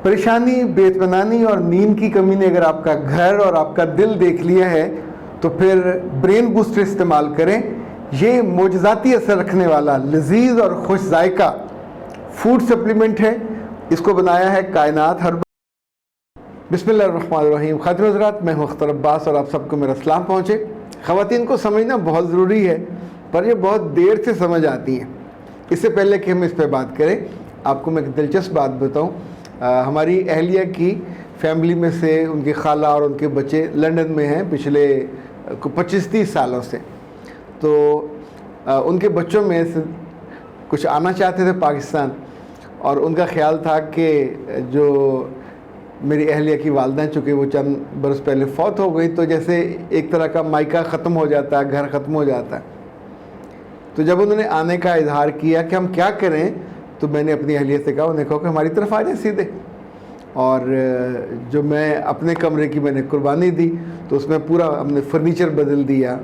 پریشانی، بے اطمینانی اور نیند کی کمی نے اگر آپ کا گھر اور آپ کا دل دیکھ لیا ہے تو پھر برین بوسٹر استعمال کریں۔ یہ معجزاتی اثر رکھنے والا لذیذ اور خوش ذائقہ فوڈ سپلیمنٹ ہے۔ اس کو بنایا ہے کائنات ہربل۔ بسم اللہ الرحمن الرحیم۔ خاتون حضرات، میں ہوں اختر عباس اور آپ سب کو میرا سلام پہنچے۔ خواتین کو سمجھنا بہت ضروری ہے، پر یہ بہت دیر سے سمجھ آتی ہیں۔ اس سے پہلے کہ ہم اس پہ بات کریں، آپ کو میں ایک دلچسپ بات بتاؤں۔ ہماری اہلیہ کی فیملی میں سے ان کی خالہ اور ان کے بچے لندن میں ہیں پچھلے 25-30 سالوں سے۔ تو ان کے بچوں میں سے کچھ آنا چاہتے تھے پاکستان، اور ان کا خیال تھا کہ جو میری اہلیہ کی والدہ چونکہ وہ چند برس پہلے فوت ہو گئی، تو جیسے ایک طرح کا مائکہ ختم ہو جاتا ہے، گھر ختم ہو جاتا ہے۔ تو جب انہوں نے آنے کا اظہار کیا کہ ہم کیا کریں، تو میں نے اپنی اہلیہ سے کہا، انہیں کہا کہ ہماری طرف آ جائیں سیدھے۔ اور جو میں اپنے کمرے کی میں نے قربانی دی، تو اس میں پورا ہم نے فرنیچر بدل دیا،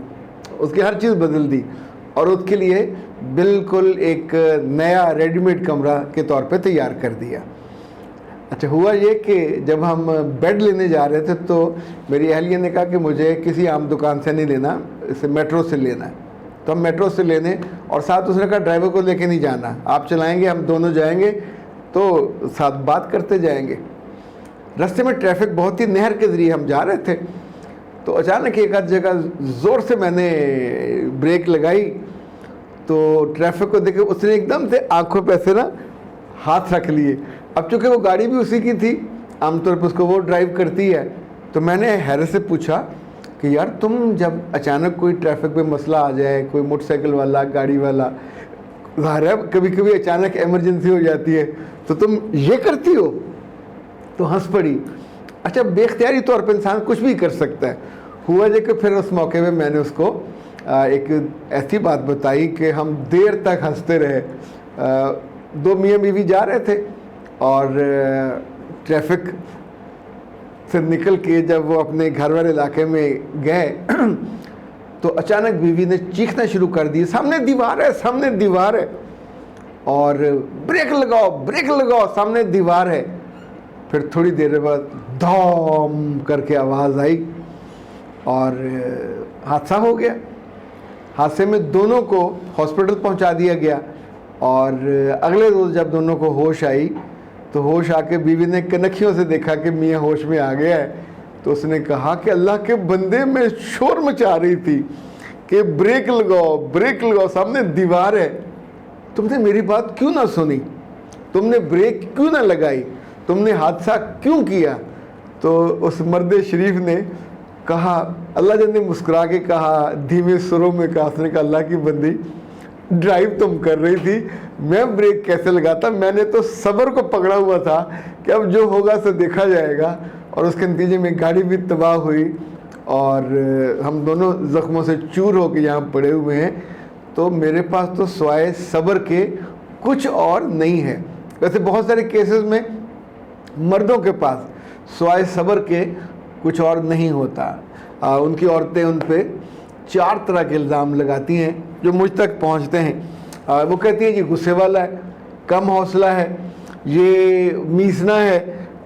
اس کی ہر چیز بدل دی، اور اس کے لیے بالکل ایک نیا ریڈی میڈ کمرہ کے طور پہ تیار کر دیا۔ اچھا، ہوا یہ کہ جب ہم بیڈ لینے جا رہے تھے تو میری اہلیہ نے کہا کہ مجھے کسی عام دکان سے نہیں لینا، اسے میٹرو سے لینا ہے۔ تو ہم میٹرو سے لینے، اور ساتھ اس نے کہا ڈرائیور کو لے کے نہیں جانا، آپ چلائیں گے، ہم دونوں جائیں گے تو ساتھ بات کرتے جائیں گے۔ راستے میں ٹریفک بہت ہی، نہر کے ذریعے ہم جا رہے تھے، تو اچانک ایک آدھ جگہ زور سے میں نے بریک لگائی، تو ٹریفک کو دیکھے اس نے ایک دم سے آنکھوں پہ سے نا ہاتھ رکھ لیے۔ اب چونکہ وہ گاڑی بھی اسی کی تھی، عام طور پہ اس کو وہ ڈرائیو کرتی ہے، تو میں نے حیرت سے پوچھا کہ یار تم جب اچانک کوئی ٹریفک پہ مسئلہ آ جائے، کوئی موٹر سائیکل والا، گاڑی والا، ظاہر ہے کبھی کبھی اچانک ایمرجنسی ہو جاتی ہے، تو تم یہ کرتی ہو؟ تو ہنس پڑی۔ اچھا، بے اختیاری طور پہ انسان کچھ بھی کر سکتا ہے۔ ہوا یہ کہ پھر اس موقع پہ میں نے اس کو ایک ایسی بات بتائی کہ ہم دیر تک ہنستے رہے۔ دو میاں بیوی جا رہے تھے، اور ٹریفک سے نکل کے جب وہ اپنے گھر والے علاقے میں گئے تو اچانک بیوی نے چیخنا شروع کر دی، سامنے دیوار ہے، سامنے دیوار ہے، اور بریک لگاؤ، بریک لگاؤ، سامنے دیوار ہے۔ پھر تھوڑی دیر بعد دھام کر کے آواز آئی اور حادثہ ہو گیا۔ حادثے میں دونوں کو ہاسپٹل پہنچا دیا گیا، اور اگلے روز جب دونوں کو ہوش آئی تو ہوش آ کے بیوی نے کنکھیوں سے دیکھا کہ میاں ہوش میں آ گیا ہے، تو اس نے کہا کہ اللہ کے بندے، میں شور مچا رہی تھی کہ بریک لگاؤ، بریک لگاؤ، سامنے دیوار ہے، تم نے میری بات کیوں نہ سنی، تم نے بریک کیوں نہ لگائی، تم نے حادثہ کیوں کیا؟ تو اس مرد شریف نے کہا، اللہ جن نے مسکرا کے کہا، دھیمے سروں میں کہا، اس نے کہا اللہ کی بندی، ڈرائیو تم کر رہی تھی، میں بریک کیسے لگاتا؟ میں نے تو صبر کو پکڑا ہوا تھا کہ اب جو ہوگا سو دیکھا جائے گا، اور اس کے نتیجے میں گاڑی بھی تباہ ہوئی، اور ہم دونوں زخموں سے چور ہو کے یہاں پڑے ہوئے ہیں۔ تو میرے پاس تو سوائے صبر کے کچھ اور نہیں ہے۔ ویسے بہت سارے کیسز میں مردوں کے پاس سوائے صبر کے کچھ اور نہیں ہوتا۔ ان کی عورتیں ان پہ 4 طرح کے الزام لگاتی ہیں جو مجھ تک پہنچتے ہیں۔ وہ کہتی ہیں یہ غصے والا ہے، کم حوصلہ ہے، یہ میسنا ہے،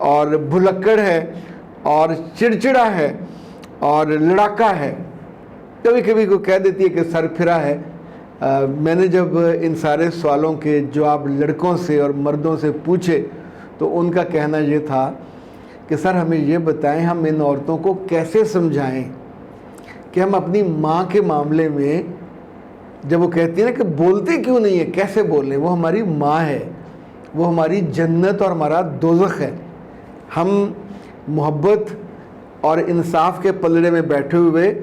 اور بھلکڑ ہے، اور چڑچڑا ہے، اور لڑاکا ہے۔ کبھی کبھی کوئی کہہ دیتی ہے کہ سر پھرا ہے۔ میں نے جب ان سارے سوالوں کے جواب لڑکوں سے اور مردوں سے پوچھے تو ان کا کہنا یہ تھا کہ سر ہمیں یہ بتائیں ہم ان عورتوں کو کیسے سمجھائیں کہ ہم اپنی ماں کے معاملے میں، جب وہ کہتی ہیں نا کہ بولتے کیوں نہیں ہے، کیسے بولیں، وہ ہماری ماں ہے، وہ ہماری جنت اور ہمارا دوزخ ہے۔ ہم محبت اور انصاف کے پلڑے میں بیٹھے ہوئے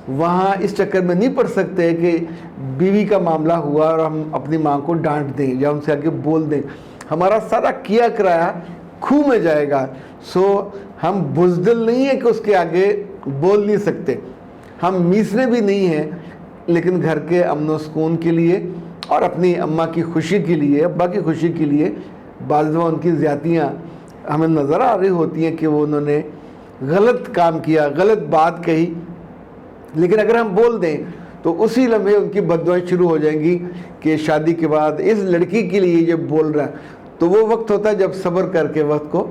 وہاں اس چکر میں نہیں پڑ سکتے کہ بیوی کا معاملہ ہوا اور ہم اپنی ماں کو ڈانٹ دیں یا ان سے آگے بول دیں، ہمارا سارا کیا کرایا کھو میں جائے گا۔ سو ہم بزدل نہیں ہیں کہ اس کے آگے بول نہیں سکتے، ہم میسنے بھی نہیں ہیں، لیکن گھر کے امن و سکون کے لیے اور اپنی اماں کی خوشی کے لیے، ابا کی خوشی کے لیے بعض دفعہ ان کی زیادتیاں ہمیں نظر آ رہی ہوتی ہیں کہ وہ انہوں نے غلط کام کیا، غلط بات کہی، لیکن اگر ہم بول دیں تو اسی لمحے ان کی بددعائیں شروع ہو جائیں گی کہ شادی کے بعد اس لڑکی کے لیے یہ بول رہا ہے۔ تو وہ وقت ہوتا ہے جب صبر کر کے وقت کو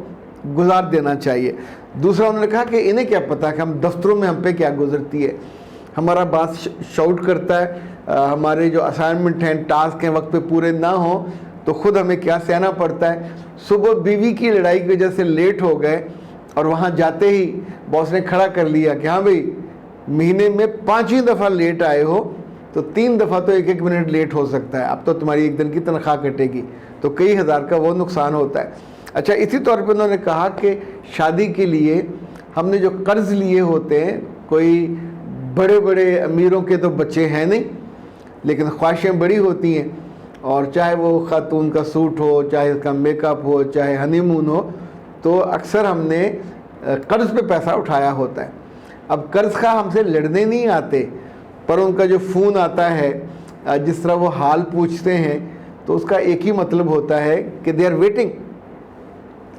گزار دینا چاہیے۔ دوسرا انہوں نے کہا کہ انہیں کیا پتا کہ ہم دفتروں میں ہم پہ کیا گزرتی ہے، ہمارا باس شاؤٹ کرتا ہے، ہمارے جو اسائنمنٹ ہیں ٹاسک ہیں وقت پہ پورے نہ ہوں تو خود ہمیں کیا سہنا پڑتا ہے۔ صبح بیوی کی لڑائی کی وجہ سے لیٹ ہو گئے اور وہاں جاتے ہی باس نے کھڑا کر لیا کہ ہاں بھئی مہینے میں 5 دفعہ لیٹ آئے ہو تو 3 دفعہ تو 1 منٹ لیٹ ہو سکتا ہے، اب تو تمہاری 1 دن کی تنخواہ کٹے گی، تو کئی ہزار کا وہ نقصان ہوتا ہے۔ اچھا، اسی طور پہ انہوں نے کہا کہ شادی کے لیے ہم نے جو قرض لیے ہوتے ہیں، کوئی بڑے بڑے امیروں کے تو بچے ہیں نہیں، لیکن خواہشیں بڑی ہوتی ہیں، اور چاہے وہ خاتون کا سوٹ ہو، چاہے اس کا میک اپ ہو، چاہے ہنی مون ہو، تو اکثر ہم نے قرض پہ پیسہ اٹھایا ہوتا ہے۔ اب قرض کا ہم سے لڑنے نہیں آتے، پر ان کا جو فون آتا ہے، جس طرح وہ حال پوچھتے ہیں، تو اس کا ایک ہی مطلب ہوتا ہے کہ دے آر ویٹنگ،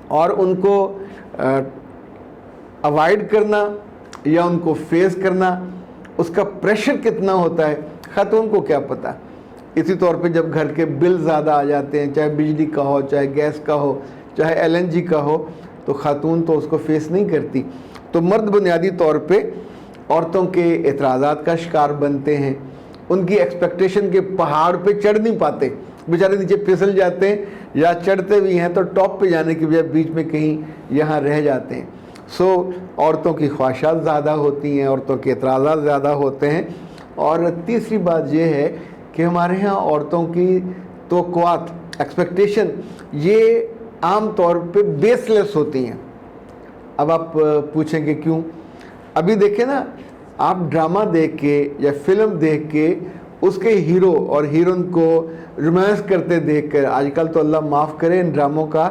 اور ان کو اوائڈ کرنا یا ان کو فیس کرنا، اس کا پریشر کتنا ہوتا ہے خاتون کو کیا پتہ۔ اسی طور پہ جب گھر کے بل زیادہ آ جاتے ہیں، چاہے بجلی کا ہو، چاہے گیس کا ہو، چاہے LNG کا ہو، تو خاتون تو اس کو فیس نہیں کرتی۔ تو مرد بنیادی طور پہ عورتوں کے اعتراضات کا شکار بنتے ہیں، ان کی ایکسپیکٹیشن کے پہاڑ پہ چڑھ نہیں پاتے، بیچارے نیچے پھسل جاتے ہیں، یا چڑھتے بھی ہیں تو ٹاپ پہ جانے کی بجائے بیچ میں کہیں یہاں رہ جاتے ہیں۔ عورتوں کی خواہشات زیادہ ہوتی ہیں، عورتوں کے اعتراضات زیادہ ہوتے ہیں۔ اور تیسری بات یہ ہے کہ ہمارے ہاں عورتوں کی توقعات، ایکسپیکٹیشن، یہ عام طور پہ بیس لیس ہوتی ہیں۔ اب آپ پوچھیں کہ کیوں؟ ابھی دیکھیں نا، آپ ڈرامہ دیکھ کے یا فلم دیکھ کے اس کے ہیرو اور ہیروئن کو رومانس کرتے دیکھ کر، آج کل تو اللہ معاف کرے ان ڈراموں کا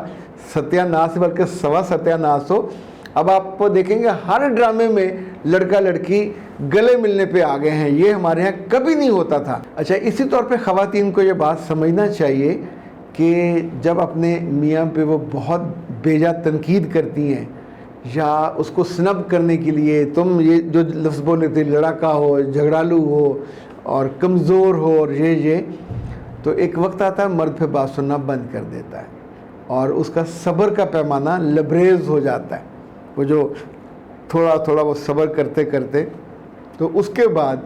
ستیہ ناش بلکہ سوا ستیہ ناش ہو، اب آپ دیکھیں گے ہر ڈرامے میں لڑکا لڑکی گلے ملنے پہ آ گئے ہیں، یہ ہمارے ہاں کبھی نہیں ہوتا تھا۔ اچھا، اسی طور پہ خواتین کو یہ بات سمجھنا چاہیے کہ جب اپنے میاں پہ وہ بہت بیجا تنقید کرتی ہیں یا اس کو سنب کرنے کے لیے تم یہ جو لفظ بولے تھے، لڑکا ہو، جھگڑالو ہو اور کمزور ہو اور یہ تو ایک وقت آتا ہے مرد پہ بات سننا بند کر دیتا ہے، اور اس کا صبر کا پیمانہ لبریز ہو جاتا ہے۔ وہ جو تھوڑا تھوڑا وہ صبر کرتے کرتے، تو اس کے بعد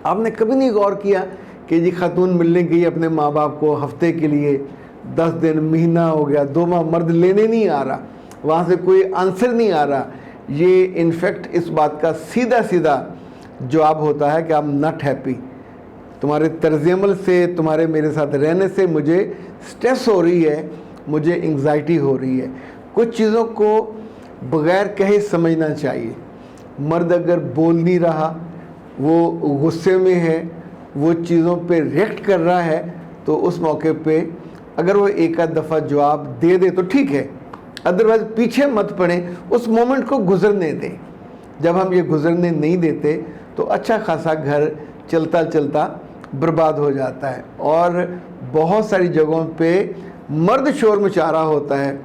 آپ نے کبھی نہیں غور کیا کہ جی خاتون ملنے گئی اپنے ماں باپ کو ہفتے کے لیے، 10 دن، مہینہ ہو گیا، 2 ماہ مرد لینے نہیں آ رہا، وہاں سے کوئی آنسر نہیں آ رہا۔ یہ انفیکٹ اس بات کا سیدھا سیدھا جواب ہوتا ہے کہ I'm not happy، تمہارے طرز عمل سے، تمہارے میرے ساتھ رہنے سے مجھے سٹریس ہو رہی ہے، مجھے انگزائٹی ہو رہی ہے۔ کچھ چیزوں کو بغیر کہے سمجھنا چاہیے۔ مرد اگر بول نہیں رہا، وہ غصے میں ہے، وہ چیزوں پہ ریئیکٹ کر رہا ہے، تو اس موقع پہ اگر وہ ایک آدھ دفعہ جواب دے دے تو ٹھیک ہے، ادروائز پیچھے مت پڑیں، اس مومنٹ کو گزرنے دیں۔ جب ہم یہ گزرنے نہیں دیتے تو اچھا خاصا گھر چلتا چلتا برباد ہو جاتا ہے، اور بہت ساری جگہوں پہ مرد شور مچا رہا ہوتا ہے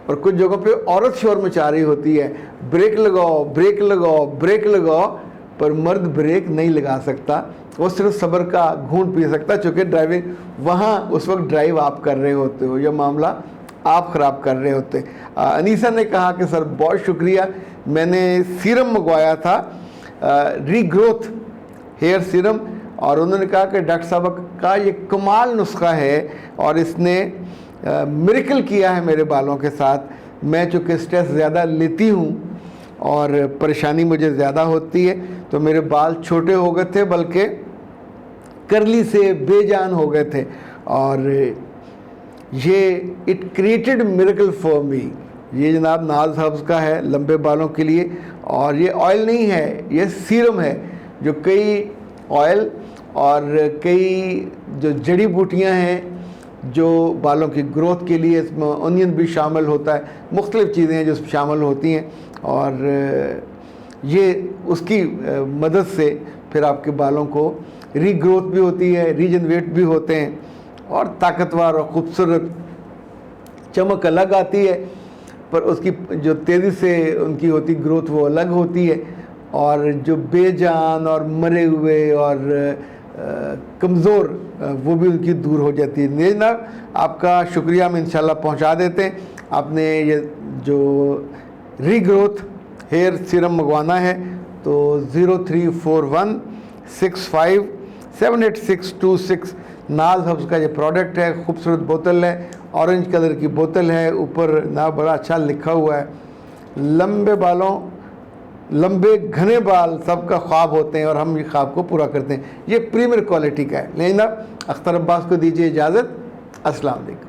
اور کچھ جگہوں پہ عورت شور مچا رہی ہوتی ہے، بریک لگاؤ، بریک لگاؤ، بریک لگاؤ، پر مرد بریک نہیں لگا سکتا، وہ صرف صبر کا گھونٹ پی سکتا، چونکہ ڈرائیونگ وہاں اس وقت ڈرائیو آپ کر رہے ہوتے ہو، یہ معاملہ آپ خراب کر رہے ہوتے۔ انیسا نے کہا کہ سر بہت شکریہ، میں نے سیرم منگوایا تھا، ری گروتھ ہیئر سیرم، اور انہوں نے کہا کہ ڈاکٹر صاحب کا یہ کمال نسخہ ہے اور اس نے میریکل کیا ہے میرے بالوں کے ساتھ۔ میں چونکہ سٹریس زیادہ لیتی ہوں اور پریشانی مجھے زیادہ ہوتی ہے، تو میرے بال چھوٹے ہو گئے تھے، بلکہ کرلی سے بے جان ہو گئے تھے، اور یہ it created miracle for me. یہ جناب ناز ہربز کا ہے لمبے بالوں کے لیے، اور یہ آئل نہیں ہے، یہ سیرم ہے، جو کئی آئل اور کئی جو جڑی بوٹیاں ہیں جو بالوں کی گروتھ کے لیے، اس میں اونین بھی شامل ہوتا ہے، مختلف چیزیں ہیں جو شامل ہوتی ہیں، اور یہ اس کی مدد سے پھر آپ کے بالوں کو ری گروتھ بھی ہوتی ہے، ریجنویٹ بھی ہوتے ہیں، اور طاقتور اور خوبصورت چمک الگ آتی ہے، پر اس کی جو تیزی سے ان کی ہوتی گروتھ وہ الگ ہوتی ہے، اور جو بے جان اور مرے ہوئے اور کمزور وہ بھی ان کی دور ہو جاتی ہے۔ جناب آپ کا شکریہ، ہم انشاءاللہ پہنچا دیتے ہیں۔ آپ نے یہ جو ری گروتھ ہیئر سیرم منگوانا ہے تو 0341657826 ناز ہبز کا یہ پروڈکٹ ہے. خوبصورت بوتل ہے, اورنج کلر کی بوتل ہے, اوپر نا بڑا اچھا لکھا ہوا ہے. لمبے بالوں, لمبے گھنے بال سب کا خواب ہوتے ہیں اور ہم یہ خواب کو پورا کرتے ہیں. یہ پریمیئر کوالٹی کا ہے. لیکن اب اختر عباس کو دیجیے اجازت. السلام علیکم.